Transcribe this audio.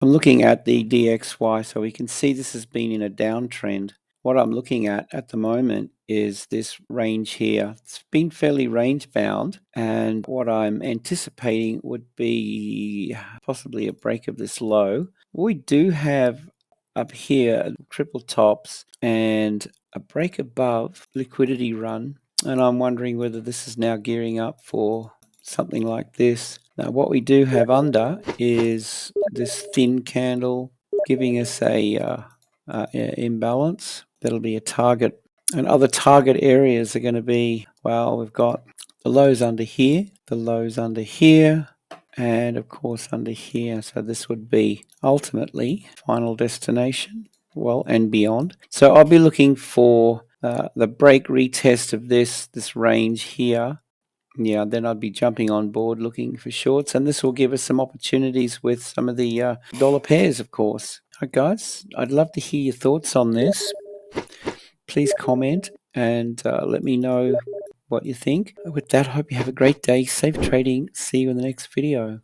I'm looking at the DXY, so we can see this has been in a downtrend. What I'm looking at the moment is this range here. It's been fairly range bound, and what I'm anticipating would be possibly a break of this low. We do have up here triple tops and a break above liquidity run, and I'm wondering whether this is now gearing up for something like this. Now what we do have under is this thin candle giving us a imbalance. That'll be a target, and other target areas are going to be, well, we've got the lows under here, the lows under here, and of course under here. So this would be ultimately final destination, well, and beyond. So I'll be looking for the break retest of this range here. Yeah, then I'd be jumping on board looking for shorts, and this will give us some opportunities with some of the dollar pairs, of course. All right, guys, I'd love to hear your thoughts on this. Please comment and let me know what you think. With that, I hope you have a great day. Safe trading. See you in the next video.